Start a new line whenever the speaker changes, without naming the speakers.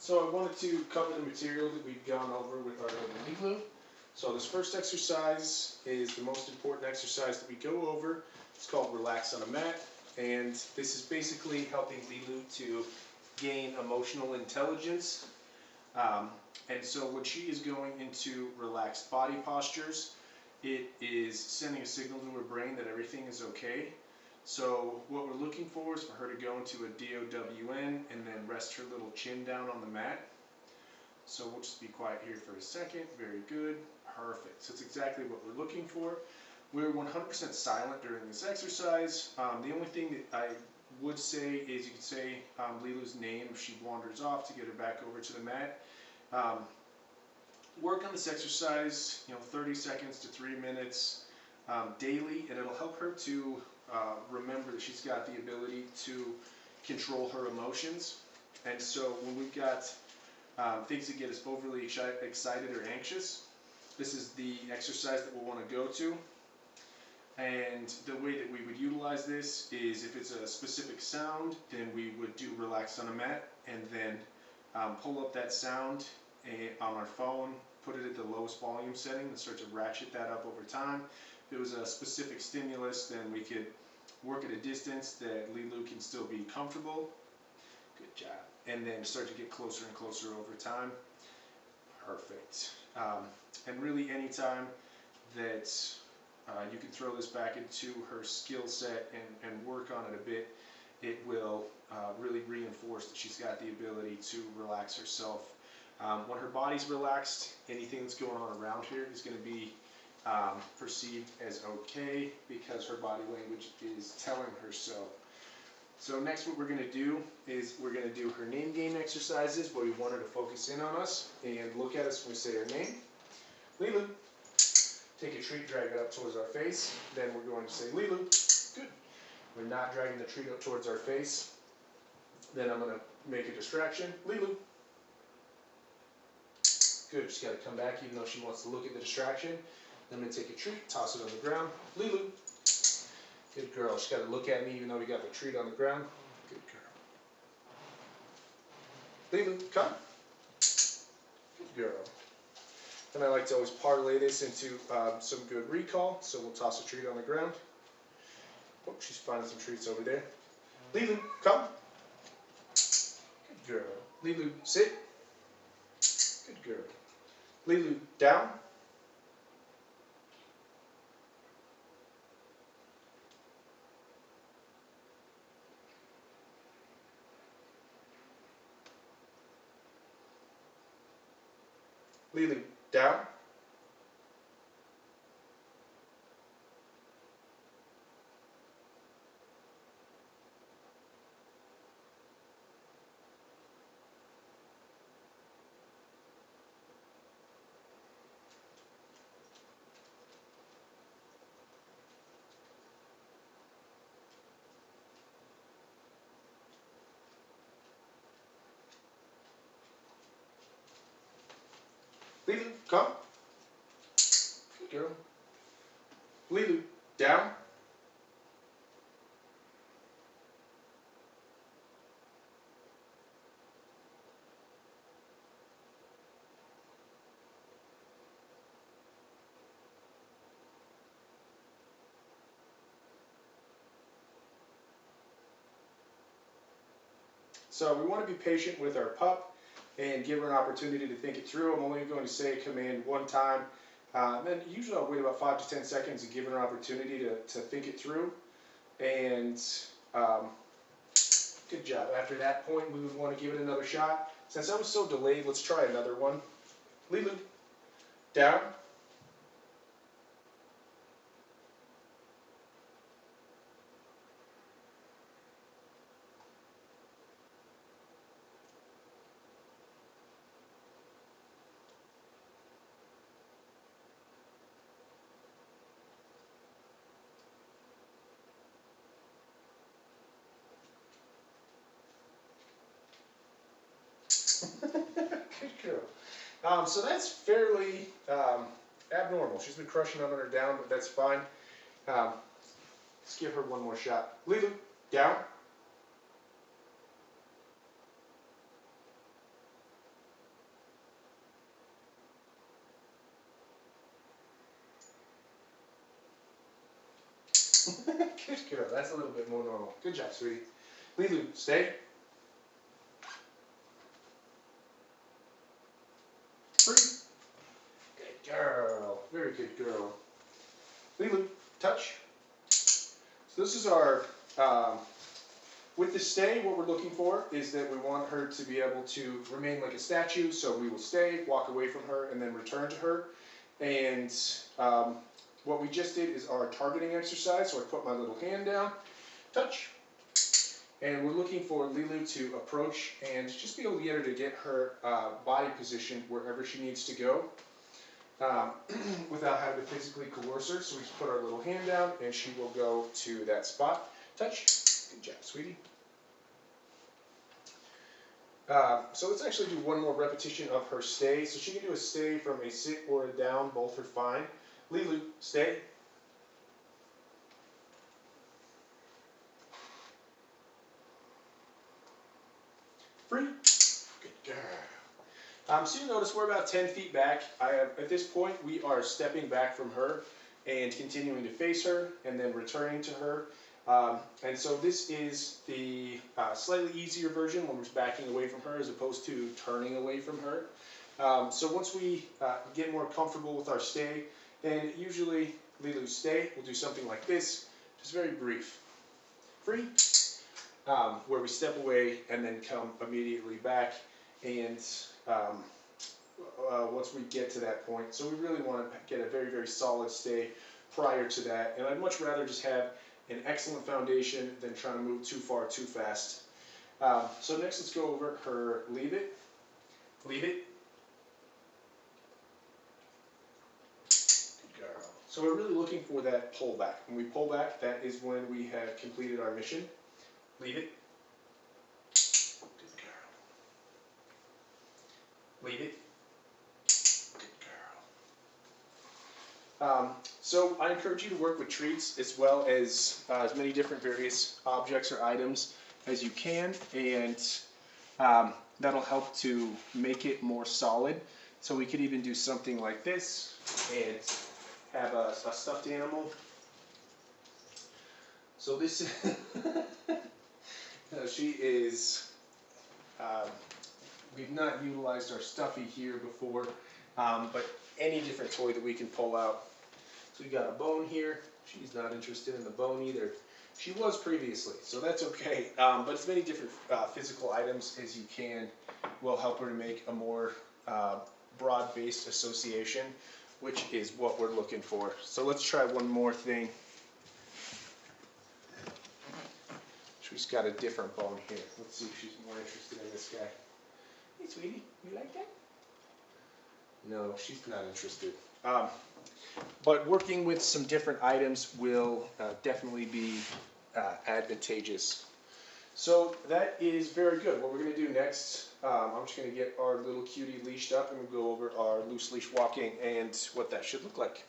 So I wanted to cover the material that we've gone over with our little Leeloo. So this first exercise is the most important exercise that we go over. It's called Relax on a Mat, and this is basically helping Leeloo to gain emotional intelligence. And so when she is going into relaxed body postures, it is sending a signal to her brain that everything is okay. So what we're looking for is for her to go into a DOWN and then rest her little chin down on the mat. So we'll just be quiet here for a second. Very good. Perfect. So it's exactly what we're looking for. We're 100% silent during this exercise. The only thing that I would say is you could say Leeloo's name if she wanders off to get her back over to the mat. Work on this exercise, 30 seconds to 3 minutes daily, and it'll help her to remember that she's got the ability to control her emotions. And so when we've got things that get us overly excited or anxious, this is the exercise that we'll want to go to. And the way that we would utilize this is if it's a specific sound, then we would do Relax on a Mat, and then pull up that sound on our phone, put it at the lowest volume setting, and start to ratchet that up over time. If it was a specific stimulus, then we could work at a distance that Leeloo can still be comfortable. Good job. And then start to get closer and closer over time. Perfect. And really anytime that you can throw this back into her skill set and work on it a bit, it will really reinforce that she's got the ability to relax herself. When her body's relaxed, anything that's going on around here is going to be perceived as okay because her body language is telling her so. So next what we're going to do is we're going to do her name game exercises where we want her to focus in on us and look at us when we say her name. Leeloo. Take a treat, drag it up towards our face. Then we're going to say Leeloo. Good. We're not dragging the treat up towards our face. Then I'm going to make a distraction. Leeloo. Good. She's got to come back even though she wants to look at the distraction. Then I'm going to take a treat, toss it on the ground. Leeloo. Good girl. She's got to look at me even though we got the treat on the ground. Good girl. Leeloo, come. Good girl. And I like to always parlay this into some good recall. So we'll toss a treat on the ground. Oh, she's finding some treats over there. Leeloo, come. Good girl. Leeloo, sit. Good girl. Leeloo, down. Leeloo, down. Leeloo, come. Good girl. Leeloo, down. So we want to be patient with our pup and give her an opportunity to think it through. I'm only going to say a command one time. And usually I'll wait about 5 to 10 seconds and give her an opportunity to think it through. And good job. After that point, we would want to give it another shot. Since I was so delayed, let's try another one. Leeloo, down. Good girl. So that's fairly abnormal. She's been crushing on her down, but that's fine. Let's give her one more shot. Leeloo, down. Good girl. That's a little bit more normal. Good job, sweetie. Leeloo, stay. Free. Good girl. Very good girl. Leeloo, touch. So this is our, with the stay, what we're looking for is that we want her to be able to remain like a statue. So we will stay, walk away from her, and then return to her. And what we just did is our targeting exercise. So I put my little hand down, touch. And we're looking for Leeloo to approach and just be able to get her to get her body position wherever she needs to go without having to physically coerce her. So we just put our little hand down and she will go to that spot. Touch. Good job, sweetie. So let's actually do one more repetition of her stay. So she can do a stay from a sit or a down, both are fine. Leeloo, stay. Free. Good girl. So you notice we're about 10 feet back. At this point, we are stepping back from her and continuing to face her and then returning to her. And so this is the slightly easier version when we're backing away from her as opposed to turning away from her. So once we get more comfortable with our stay, then usually Leeloo stay, we'll do something like this, just very brief. Free. Where we step away and then come immediately back, and once we get to that point. So we really want to get a very, very solid stay prior to that, and I'd much rather just have an excellent foundation than trying to move too far too fast. So next let's go over her leave it, leave it. Good girl. So we're really looking for that pull back. When we pull back, that is when we have completed our mission. Leave it. Good girl. Leave it. Good girl. So I encourage you to work with treats as well as many different various objects or items as you can, and that'll help to make it more solid. So we could even do something like this and have a stuffed animal. So this is she is, we've not utilized our stuffy here before, but any different toy that we can pull out. So we got a bone here. She's not interested in the bone either. She was previously, so that's okay. But as many different physical items as you can will help her to make a more broad-based association, which is what we're looking for. So let's try one more thing. She's got a different bone here. Let's see if she's more interested in this guy. Hey, sweetie, you like that? No, she's not interested. But working with some different items will definitely be advantageous. So that is very good. What we're going to do next, I'm just going to get our little cutie leashed up and we'll go over our loose leash walking and what that should look like.